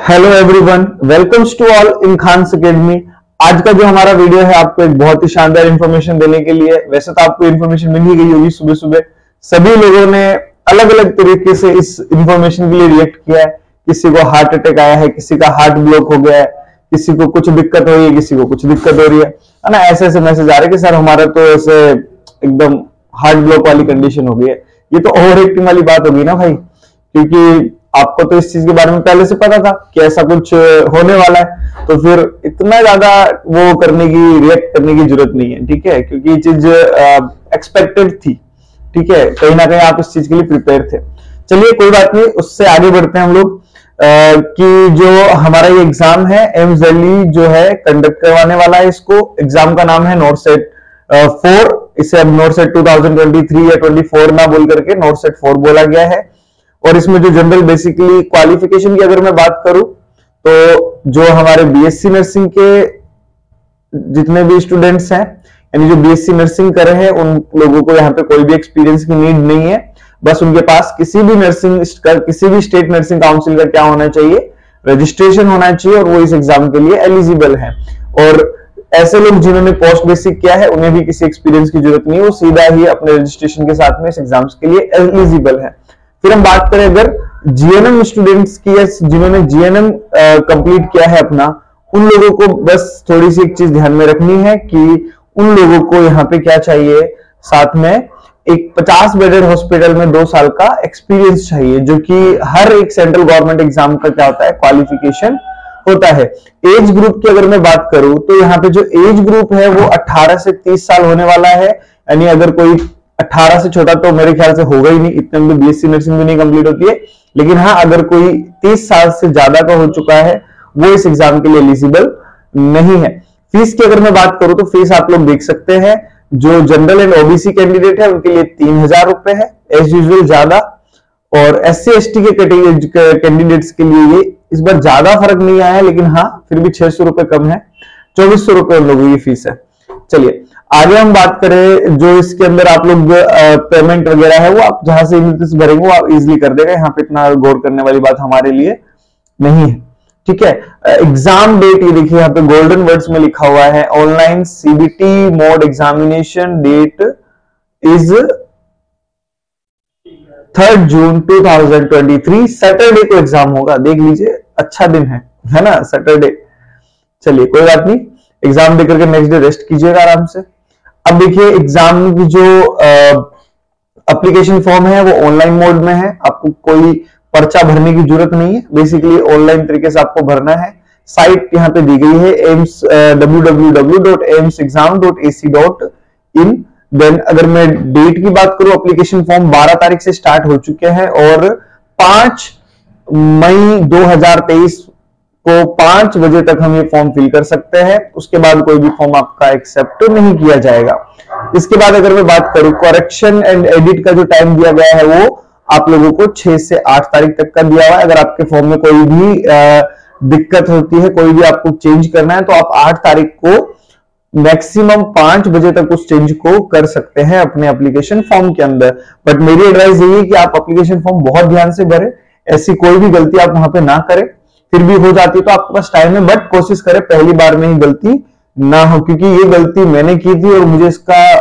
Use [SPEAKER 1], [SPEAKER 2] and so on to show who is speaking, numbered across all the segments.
[SPEAKER 1] Hello everyone, welcomes to all in Khan's academy. आज का जो हमारा वीडियो है आपको एक बहुत ही शानदार इंफॉर्मेशन देने के लिए। वैसे तो आपको इंफॉर्मेशन मिल ही गई होगी, सुबह सुबह सभी लोगों ने अलग अलग तरीके से इस इंफॉर्मेशन के लिए रिएक्ट किया है। किसी को हार्ट अटैक आया है, किसी का हार्ट ब्लॉक हो गया है, किसी को कुछ दिक्कत हो रही है, किसी को कुछ दिक्कत हो रही है ना। ऐसे ऐसे मैसेज आ रहे कि सर हमारा तो ऐसे एकदम हार्ट ब्लॉक वाली कंडीशन हो गई है। ये तो ओवर एक्टिंग वाली बात होगी ना भाई, क्योंकि आपको तो इस चीज के बारे में पहले से पता था कि ऐसा कुछ होने वाला है, तो फिर इतना ज्यादा वो करने की, रिएक्ट करने की जरूरत नहीं है, ठीक है, क्योंकि ये चीज एक्सपेक्टेड थी, ठीक है, कहीं ना कहीं आप इस चीज के लिए प्रिपेयर थे। चलिए कोई बात नहीं, उससे आगे बढ़ते हैं हम लोग कि जो हमारा ये एग्जाम है एम्स दिल्ली जो है कंडक्ट करवाने वाला है। इसको एग्जाम का नाम है नॉर्सेट 4। इसे अब नॉर्सेट 2023 या 24 ना बोल करके नॉर्सेट 4 बोला गया है। और इसमें जो जनरल बेसिकली क्वालिफिकेशन की अगर मैं बात करूं तो जो हमारे बीएससी नर्सिंग के जितने भी स्टूडेंट्स हैं, यानी जो बीएससी नर्सिंग कर रहे हैं, उन लोगों को यहाँ पे कोई भी एक्सपीरियंस की नीड नहीं है। बस उनके पास किसी भी स्टेट नर्सिंग काउंसिल का क्या होना चाहिए, रजिस्ट्रेशन होना चाहिए, और वो इस एग्जाम के लिए एलिजिबल है। और ऐसे लोग जिन्होंने पोस्ट बेसिक किया है उन्हें भी किसी एक्सपीरियंस की जरूरत नहीं है, वो सीधा ही अपने रजिस्ट्रेशन के साथ में इस एग्जाम्स के लिए एलिजिबल है। फिर हम बात करें अगर जीएनएम स्टूडेंट्स की, या जिन्होंने जीएनएम कंप्लीट किया है अपना, उन लोगों को बस थोड़ी सी एक चीज ध्यान में रखनी है कि उन लोगों को यहाँ पे क्या चाहिए, साथ में एक 50 बेडेड हॉस्पिटल में 2 साल का एक्सपीरियंस चाहिए, जो कि हर एक सेंट्रल गवर्नमेंट एग्जाम का क्या होता है, क्वालिफिकेशन होता है। एज ग्रुप की अगर मैं बात करूं तो यहाँ पे जो एज ग्रुप है वो 18 से 30 साल होने वाला है। यानी अगर कोई 18 से छोटा तो मेरे ख्याल से होगा ही नहीं, इतने में बीएससी नर्सिंग भी नहीं कंप्लीट होती है। लेकिन हाँ, अगर कोई 30 साल से ज्यादा का हो चुका है वो इस एग्जाम के लिए एलिजिबल नहीं है। फीस की अगर मैं बात करूं तो फीस आप लोग देख सकते हैं, जो जनरल एंड ओबीसी कैंडिडेट है उनके लिए 3000 रुपए है एज यूजुअल ज्यादा, और एससी एसटी के कैंडिडेट्स के लिए ये इस बार ज्यादा फर्क नहीं आया है, लेकिन हाँ फिर भी 600 रुपए कम है, 2400 रुपए उन लोगों की फीस है। चलिए आगे हम बात करें, जो इसके अंदर आप लोग पेमेंट वगैरह है वो आप जहां से भरेंगे वो आप इजिली कर देगा, यहाँ पे इतना गौर करने वाली बात हमारे लिए नहीं है, ठीक है। एग्जाम डेट ये देखिए यहाँ पे गोल्डन वर्ड्स में लिखा हुआ है, online CBT mode examination date is 3 June 2023। Saturday को एग्जाम होगा, देख लीजिए, अच्छा दिन है ना सैटरडे। चलिए कोई बात नहीं, एग्जाम देकर के नेक्स्ट डे रेस्ट कीजिएगा आराम से। अब देखिए एग्जाम की जो एप्लीकेशन फॉर्म है वो ऑनलाइन मोड में है, आपको कोई पर्चा भरने की जरूरत नहीं है, बेसिकली ऑनलाइन तरीके से आपको भरना है। साइट यहाँ पे दी गई है एम्स www.aimsexam.ac.in। देन अगर मैं डेट की बात करूं, एप्लीकेशन फॉर्म 12 तारीख से स्टार्ट हो चुके हैं और 5 मई 2023 को 5 बजे तक हम ये फॉर्म फिल कर सकते हैं। उसके बाद कोई भी फॉर्म आपका एक्सेप्ट नहीं किया जाएगा। इसके बाद अगर मैं बात करूं, करेक्शन एंड एडिट का जो टाइम दिया गया है वो आप लोगों को 6 से 8 तारीख तक का दिया हुआ है। अगर आपके फॉर्म में कोई भी दिक्कत होती है, कोई भी आपको चेंज करना है, तो आप 8 तारीख को मैक्सिमम 5 बजे तक उस चेंज को कर सकते हैं अपने एप्लीकेशन फॉर्म के अंदर। बट मेरी एडवाइस यही है कि आप एप्लीकेशन फॉर्म बहुत ध्यान से भरें, ऐसी कोई भी गलती आप वहां पे ना करें। फिर भी हो जाती है तो आपके पास टाइम है, बट कोशिश करें पहली बार में ही गलती ना हो, क्योंकि ये गलती मैंने की थी और मुझे इसका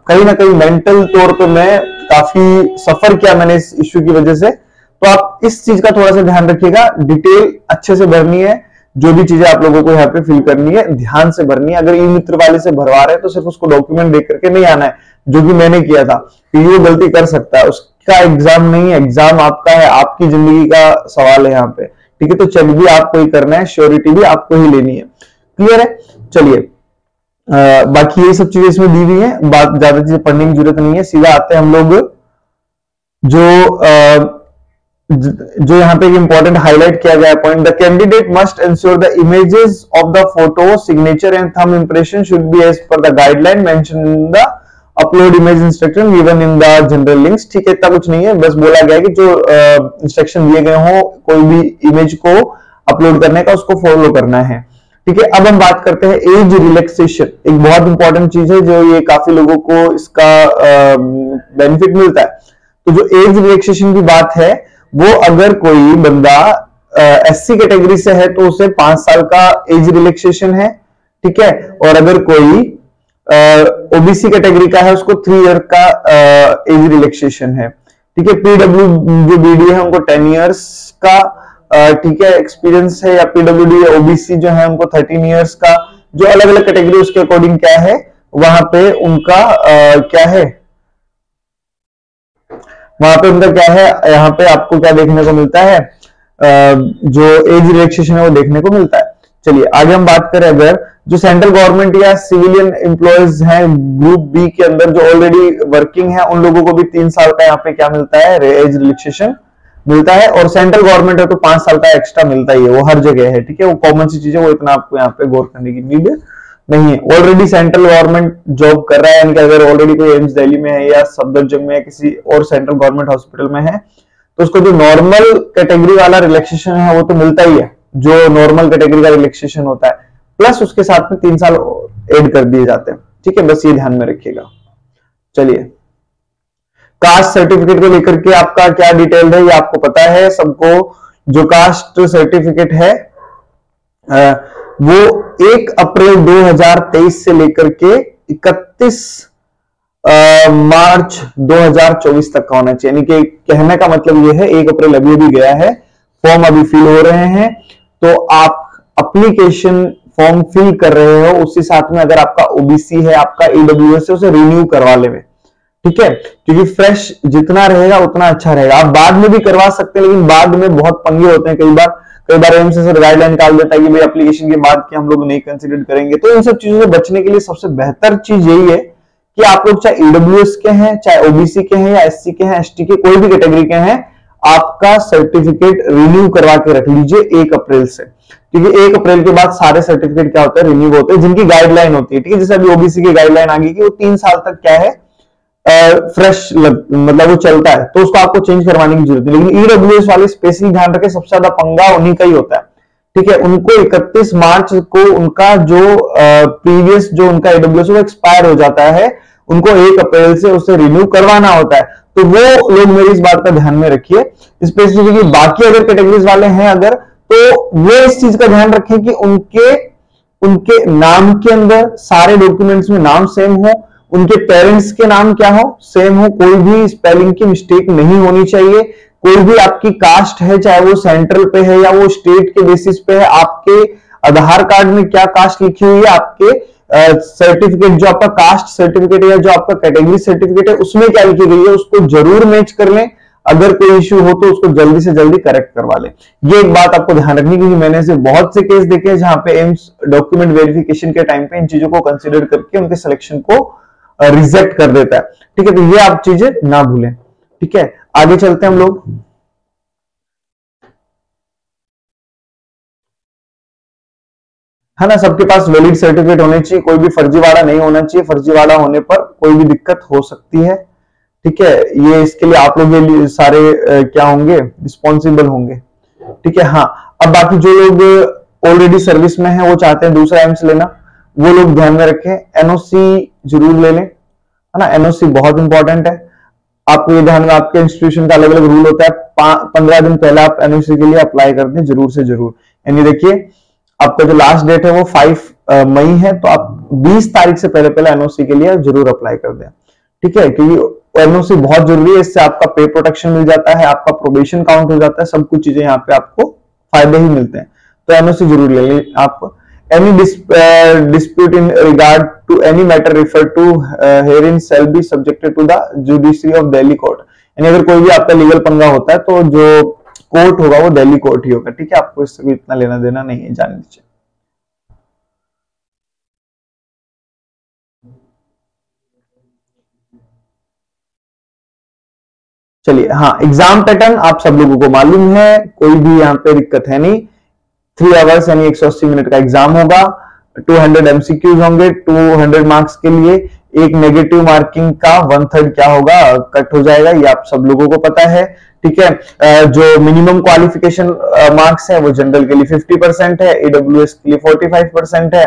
[SPEAKER 1] कहीं ना कहीं मेंटल तौर पे मैं काफी सफर किया मैंने इस इश्यू की वजह से। तो आप इस चीज का थोड़ा सा ध्यान रखिएगा, डिटेल अच्छे से भरनी है, जो भी चीजें आप लोगों को यहाँ पे फिल करनी है ध्यान से भरनी है। अगर ई मित्र वाले से भरवा रहे हैं तो सिर्फ उसको डॉक्यूमेंट देख करके नहीं आना है, जो कि मैंने किया था, कि वो गलती कर सकता है, उसका एग्जाम नहीं है, एग्जाम आपका है, आपकी जिंदगी का सवाल है यहाँ पे, ठीक है। तो चेक भी आपको ही करना है, श्योरिटी भी आपको ही लेनी है, क्लियर है। चलिए बाकी ये सब चीजें इसमें दी हुई है, बात ज्यादा चीजें पढ़ने की जरूरत नहीं है। सीधा आते हैं हम लोग जो यहाँ पे इंपॉर्टेंट हाईलाइट किया गया point, the candidate must ensure the images of the photo signature and thumb impression should be as per the guideline mention in the upload image instruction given in the general links. ठीक है, इतना कुछ नहीं है, बस बोला गया है कि जो इंस्ट्रक्शन दिए गए हो कोई भी इमेज को अपलोड करने का उसको फॉलो करना है। ठीक है, अब हम बात करते हैं एज रिलैक्सेशन। एक बहुत इंपॉर्टेंट चीज है जो ये काफी लोगों को इसका बेनिफिट मिलता है। तो जो एज रिलैक्सेशन की बात है वो अगर कोई बंदा एससी कैटेगरी से है तो उसे 5 साल का एज रिलैक्सेशन है, ठीक है। और अगर कोई ओबीसी कैटेगरी का है उसको 3 ईयर का एज रिलैक्सेशन है, ठीक है। पीडब्ल्यू जो बीडी है उनको 10 ईयर्स का ठीक है एक्सपीरियंस है, या पीडब्ल्यूडी या ओबीसी जो है उनको 13 ईयर्स का। जो अलग अलग कैटेगरी उसके अकॉर्डिंग क्या है वहां पे उनका क्या है, वहां पे उनका क्या है, यहाँ पे आपको क्या देखने को मिलता है, जो एज रिलैक्सेशन है वो देखने को मिलता है। चलिए आगे हम बात करें, अगर जो सेंट्रल गवर्नमेंट या सिविलियन एम्प्लॉयज हैं ग्रुप बी के अंदर जो ऑलरेडी वर्किंग है उन लोगों को भी 3 साल का यहाँ पे क्या मिलता है, एज रिलैक्सेशन मिलता है। और सेंट्रल गवर्नमेंट है तो 5 साल का एक्स्ट्रा मिलता ही है, वो हर जगह है, ठीक है। वो कॉमन सी चीज है, वो इतना आपको यहाँ पे गौर करने की नीड नहीं है। ऑलरेडी सेंट्रल गवर्नमेंट जॉब कर रहा है, यानी कि अगर ऑलरेडी कोई एम्स दिल्ली में है या सफदरजंग में है किसी और सेंट्रल गवर्नमेंट हॉस्पिटल में है तो उसको जो नॉर्मल कैटेगरी वाला रिलैक्सेशन है वो तो मिलता ही है, जो नॉर्मल कैटेगरी का रिलैक्सेशन होता है, प्लस उसके साथ में 3 साल ऐड कर दिए जाते हैं, ठीक है। बस ये ध्यान में रखिएगा। चलिए कास्ट सर्टिफिकेट को लेकर के आपका क्या डिटेल है ये आपको पता है सबको। जो कास्ट सर्टिफिकेट है वो 1 अप्रैल 2023 से लेकर के 31 मार्च 2024 तक का होना चाहिए। यानी कि कहने का मतलब ये है 1 अप्रैल अभी भी गया है, फॉर्म अभी फिल हो रहे हैं, तो आप एप्लीकेशन फॉर्म फिल कर रहे हो उसी साथ में अगर आपका ओबीसी है, आपका ईडब्ल्यूएस है, उसे रिन्यू करवा ले, ठीक है। क्योंकि फ्रेश जितना रहेगा उतना अच्छा रहेगा। आप बाद में भी करवा सकते हैं, लेकिन बाद में बहुत पंगे होते हैं, कई बार एम्स से गाइडलाइन निकाल देता है कि भाई एप्लीकेशन के बाद कि हम लोग नहीं कंसीडर करेंगे। तो इन सब चीजों से बचने के लिए सबसे बेहतर चीज यही है कि आप लोग चाहे ईडब्ल्यूएस के हैं, चाहे ओबीसी के हैं, या एससी के हैं, एसटी के, कोई भी कैटेगरी के हैं, आपका सर्टिफिकेट रिन्यू करवा के रख लीजिए 1 अप्रैल से। क्योंकि 1 अप्रैल के बाद सारे सर्टिफिकेट क्या होते हैं, रिन्यू होते हैं, जिनकी गाइडलाइन होती है, ठीक है। जैसे अभी ओबीसी की गाइडलाइन आ गई कि वो 3 साल तक क्या है फ्रेश मतलब वो चलता है, तो उसको आपको चेंज करवाने की जरूरत नहीं। लेकिन ईडब्ल्यूएस वाले स्पेशली ध्यान रखें, सबसे ज्यादा पंगा उन्हीं का ही होता है, ठीक है। उनको 31 मार्च को उनका जो प्रीवियस जो उनका ईडब्ल्यूएस वो एक्सपायर हो जाता है, उनको 1 अप्रैल से उसे रिन्यू करवाना होता है। तो वो लोग मेरी इस बात का ध्यान में रखिए स्पेसिफिकली। बाकी अगर कैटेगरीज वाले हैं अगर, तो वो इस चीज का ध्यान रखें कि उनके नाम के अंदर सारे डॉक्यूमेंट्स में नाम सेम हो, उनके पेरेंट्स के नाम क्या हो, सेम हो, कोई भी स्पेलिंग की मिस्टेक नहीं होनी चाहिए। कोई भी आपकी कास्ट है, चाहे वो सेंट्रल पे है या वो स्टेट के बेसिस पे है, आपके आधार कार्ड में क्या कास्ट लिखी हुई है, आपके सर्टिफिकेट जो आपका कास्ट सर्टिफिकेट है या जो आपका कैटेगरी सर्टिफिकेट है उसमें क्या लिखी गई है उसको जरूर मैच कर लें। अगर कोई इश्यू हो तो उसको जल्दी से जल्दी करेक्ट करवा लें। ये एक बात आपको ध्यान रखनी, क्योंकि मैंने ऐसे बहुत से केस देखे हैं जहां पे एम्स डॉक्यूमेंट वेरिफिकेशन के टाइम पे इन चीजों को कंसीडर करके उनके सिलेक्शन को रिजेक्ट कर देता है, ठीक है। तो ये आप चीजें ना भूलें, ठीक है। आगे चलते हैं हम लोग। है ना, सबके पास वैलिड सर्टिफिकेट होने चाहिए, कोई भी फर्जीवाड़ा नहीं होना चाहिए। फर्जीवाड़ा होने पर कोई भी दिक्कत हो सकती है, ठीक है। ये इसके लिए आप लोग ये सारे क्या होंगे, रिस्पॉन्सिबल होंगे, ठीक है। हाँ, अब बाकी जो लोग ऑलरेडी सर्विस में हैं वो चाहते हैं दूसरा एम्स लेना, वो लोग ध्यान में रखें, एनओसी जरूर ले लें, है ना। एनओसी बहुत इंपॉर्टेंट है। आपको ये ध्यान में, आपके इंस्टीट्यूशन का अलग अलग रूल होता है, 15 दिन पहले आप एनओसी के लिए अप्लाई कर दें जरूर से जरूर। यानी देखिए आपका जो लास्ट डेट है वो 5 मई है, तो आप 20 तारीख से पहले पहले एनओसी के लिए जरूर अप्लाई कर दें, ठीक है। क्योंकि एनओसी बहुत जरूरी है, इससे आपका पे प्रोटेक्शन मिल जाता है, आपका प्रोबेशन काउंट हो जाता है, सब कुछ चीजें यहाँ पे आपको फायदे ही मिलते हैं। तो एनओसी जरूर ले लें आप। Any dispute in regard to any matter referred to herein shall be subjected to the judiciary of Delhi court। यानी अगर कोई भी आपका लीगल पंगा होता है तो जो कोर्ट होगा वो दिल्ली कोर्ट ही होगा, ठीक है। आपको इससे भी इतना लेना देना नहीं है, जान लीजिए। चलिए, हाँ, एग्जाम पैटर्न आप सब लोगों को मालूम है, कोई भी यहाँ पे दिक्कत है नहीं। 3 आवर्स यानी 180 मिनट का एग्जाम होगा, 200 एमसीक्यूज होंगे 200 मार्क्स के लिए। एक नेगेटिव मार्किंग का 1/3 क्या होगा, कट हो जाएगा, ये आप सब लोगों को पता है, ठीक है। जो मिनिमम क्वालिफिकेशन मार्क्स है वो जनरल के लिए 50% है, ईडब्ल्यूएस के लिए 45% है,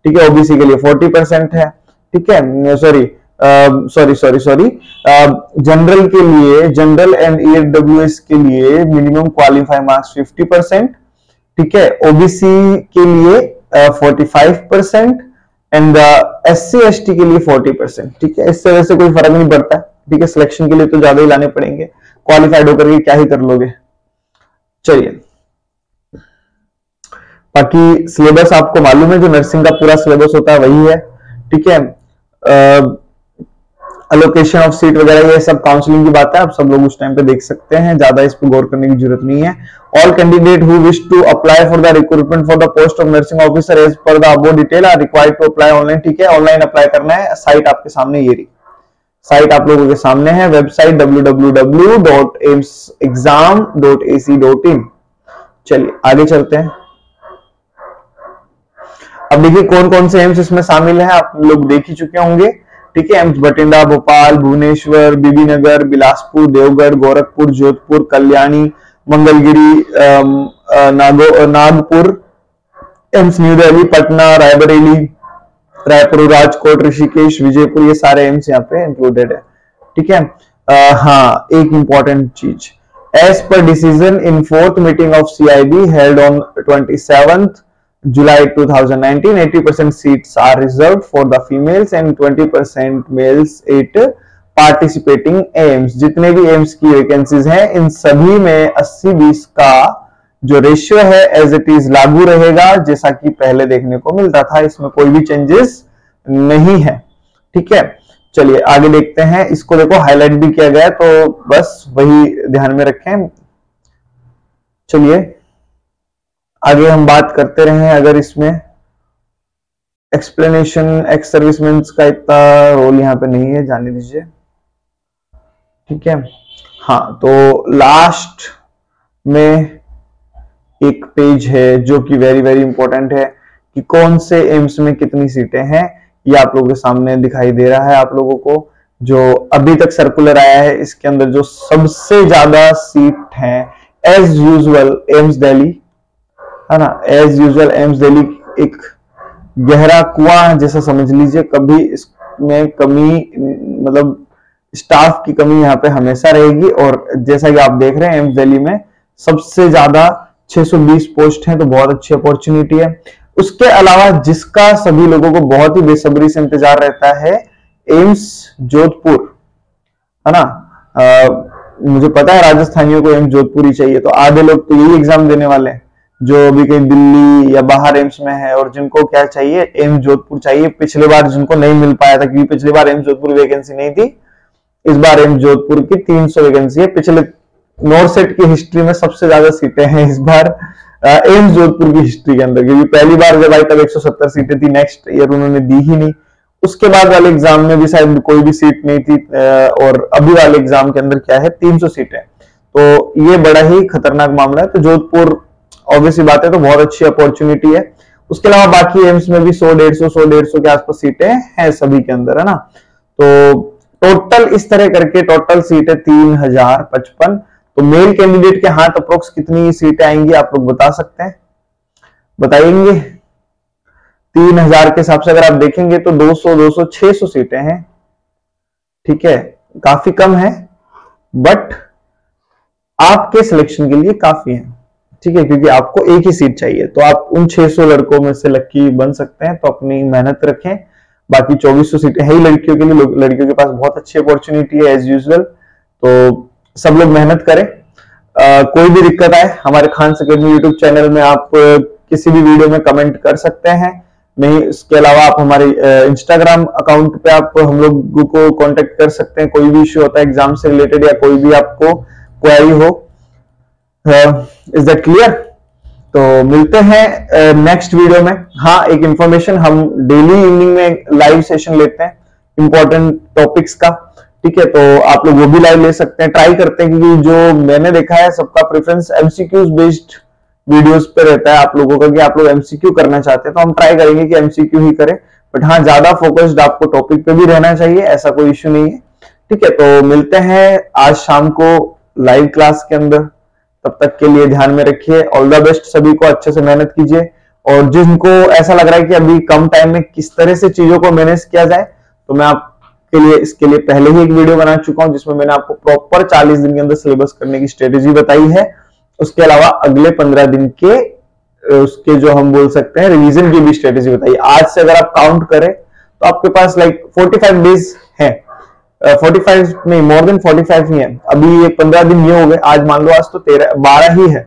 [SPEAKER 1] ठीक है, ओबीसी के लिए 40% है, ठीक है, सॉरी सॉरी जनरल के लिए, जनरल एंड ईडब्ल्यूएस के लिए मिनिमम क्वालिफाई मार्क्स 50%, ठीक है। ओबीसी के लिए 45% एंड SC ST के लिए 40%, ठीक है। इससे वैसे कोई फर्क नहीं पड़ता, ठीक है। सिलेक्शन के लिए तो ज्यादा ही लाने पड़ेंगे, क्वालिफाइड होकर के क्या ही कर लोगे। चलिए, बाकी सिलेबस आपको मालूम है, जो नर्सिंग का पूरा सिलेबस होता है वही है, ठीक है। अलोकेशन ऑफ सीट वगैरह ये सब काउंसलिंग की बात है, आप सब लोग उस टाइम पे देख सकते हैं, ज्यादा इस पर गौर करने की जरूरत नहीं है। All candidate who wish to apply for the recruitment for the post of nursing officer as per the above detail are required to apply online, ठीक है। ऑनलाइन अप्लाई करना है, साइट आपके सामने ये रही, साइट आप लोगों के सामने है, वेबसाइट www.aimsexam.ac.in। चलिए आगे चलते हैं। अब देखिए कौन कौन से एम्स इसमें शामिल है, आप लोग देख ही चुके होंगे, ठीक है। एम्स बठिंडा, भोपाल, भुवनेश्वर, बीबीनगर, बिलासपुर, देवगढ़, गोरखपुर, जोधपुर, कल्याणी, मंगलगिरी, नागपुर, एम्स न्यू दिल्ली, पटना, रायबरेली, रायपुर, राजकोट, ऋषिकेश, विजयपुर, ये सारे एम्स यहाँ पे इंक्लूडेड है, ठीक है। हाँ, एक इंपॉर्टेंट चीज, as per decision in 4th meeting of CIB held on 27th July 2019, 80% seats are reserved for the females and 20% males at participating aims। जितने भी एम्स की वैकेंसीज हैं, इन सभी में 80-20 का जो रेशियो है एज इट इज लागू रहेगा, जैसा कि पहले देखने को मिलता था, इसमें कोई भी चेंजेस नहीं है, ठीक है। चलिए आगे देखते हैं, इसको देखो हाईलाइट भी किया गया है, तो बस वही ध्यान में रखें। चलिए आगे हम बात करते रहे, अगर इसमें एक्सप्लेनेशन एक्स सर्विसमैन का इतना रोल यहाँ पे नहीं है, जाने दीजिए, ठीक है। हाँ, तो लास्ट में एक पेज है जो कि वेरी वेरी इंपॉर्टेंट है कि कौन से एम्स में कितनी सीटें हैं, ये आप लोगों के सामने दिखाई दे रहा है। आप लोगों को जो अभी तक सर्कुलर आया है, इसके अंदर जो सबसे ज्यादा सीट है एज यूजुअल एम्स दिल्ली, है ना, एज यूजुअल एम्स दिल्ली एक गहरा कुआं जैसा समझ लीजिए, कभी इसमें कमी, मतलब स्टाफ की कमी यहाँ पे हमेशा रहेगी। और जैसा कि आप देख रहे हैं एम्स दिल्ली में सबसे ज्यादा 620 पोस्ट हैं, तो बहुत अच्छी अपॉर्चुनिटी है। उसके अलावा जिसका सभी लोगों को बहुत ही बेसब्री से इंतजार रहता है, एम्स जोधपुर, है ना। मुझे पता है राजस्थानियों को एम्स जोधपुर ही चाहिए, तो आधे लोग तो यही एग्जाम देने वाले हैं जो अभी कहीं दिल्ली या बाहर एम्स में है, और जिनको क्या चाहिए, एम्स जोधपुर चाहिए। पिछले बार जिनको नहीं मिल पाया था, क्योंकि पिछली बार एम्स जोधपुर वैकेंसी नहीं थी, इस बार एम्स जोधपुर की 300 वैकेंसी है। पिछले नॉर्सेट की हिस्ट्री में सबसे ज्यादा सीटें हैं इस बार एम्स जोधपुर की हिस्ट्री के अंदर, क्योंकि पहली बार जब आई तब 170 सीटें थी, नेक्स्ट ईयर उन्होंने दी ही नहीं। उसके बाद वाले एग्जाम में भी शायद कोई भी सीट नहीं थी, और अभी वाले एग्जाम के अंदर क्या है, 300 सीटें, तो ये बड़ा ही खतरनाक मामला है। तो जोधपुर ऑब्वियसली बात है, तो बहुत अच्छी अपॉर्चुनिटी है। उसके अलावा बाकी एम्स में भी 100-150 के आसपास सीटें हैं सभी के अंदर, है ना। तो टोटल इस तरह करके टोटल सीटें 3055। तो मेल कैंडिडेट के हाथ अप्रोक्स कितनी सीटें आएंगी आप लोग बता सकते हैं, बताएंगे? 3000 के हिसाब से अगर आप देखेंगे तो 200-600 सीटें हैं, ठीक है। काफी कम है, बट आपके सिलेक्शन के लिए काफी है, ठीक है, क्योंकि आपको एक ही सीट चाहिए। तो आप उन 600 लड़कों में से लकी बन सकते हैं, तो अपनी मेहनत रखें। बाकी 2400 सीटें है ही लड़कियों के लिए, लड़कियों के पास बहुत अच्छी अपॉर्चुनिटी है एज यूजुअल, तो सब लोग मेहनत करें। कोई भी दिक्कत आए, हमारे खान्स एकेडमी यूट्यूब चैनल में आप किसी भी वीडियो में कमेंट कर सकते हैं। नहीं, इसके अलावा आप हमारे इंस्टाग्राम अकाउंट पे आप हम लोग को कांटेक्ट कर सकते हैं, कोई भी इश्यू होता है एग्जाम से रिलेटेड या कोई भी आपको क्वेरी हो। Is that clear? तो मिलते हैं नेक्स्ट वीडियो में। हाँ, एक इंफॉर्मेशन, हम डेली इवनिंग में लाइव सेशन लेते हैं इंपॉर्टेंट टॉपिक्स का, ठीक है, तो आप लोग वो भी लाइव ले सकते हैं। ट्राई करते हैं, क्योंकि जो मैंने देखा है सबका प्रेफरेंस एमसीक्यूज बेस्ड वीडियोस पे रहता है आप लोगों का, कि आप लोग एमसीक्यू करना चाहते हैं, तो हम ट्राई करेंगे कि एमसीक्यू ही करें। बट हाँ, ज्यादा फोकस्ड आपको टॉपिक पे भी रहना चाहिए, ऐसा कोई इश्यू नहीं है, ठीक है। तो मिलते हैं आज शाम को लाइव क्लास के अंदर, तब तक के लिए ध्यान में रखिए। ऑल द बेस्ट सभी को, अच्छे से मेहनत कीजिए। और जिनको ऐसा लग रहा है कि अभी कम टाइम में किस तरह से चीजों को मैनेज किया जाए, तो मैं के लिए इसके लिए पहले ही एक वीडियो बना चुका हूं जिसमें मैंने आपको प्रॉपर 40 दिन के अंदर सिलेबस करने की स्ट्रेटेजी बताई है। उसके अलावा अगले 15 दिन के उसके जो हम बोल सकते हैं रिवीजन की भी स्ट्रेटेजी बताई। आज से अगर आप काउंट करें तो आपके पास लाइक 45 डेज है, 45 नहीं, मोर देन 45 नहीं है। अभी ये 15 दिन ये हो गए, आज मान लो आज तो 12 ही है,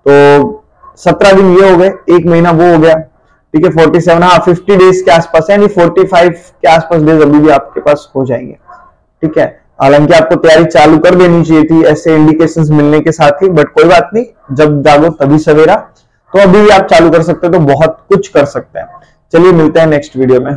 [SPEAKER 1] तो 17 दिन ये हो गए, एक महीना वो हो गया, ठीक है। 47, हाँ 50 डेज के आसपास है, यानी 45 के आसपास डेज अभी भी आपके पास हो जाएंगे, ठीक है। हालांकि आपको तैयारी चालू कर देनी चाहिए थी ऐसे इंडिकेशंस मिलने के साथ ही, बट कोई बात नहीं, जब जागो तभी सवेरा। तो अभी भी आप चालू कर सकते हो, तो बहुत कुछ कर सकते हैं। चलिए मिलते हैं नेक्स्ट वीडियो में।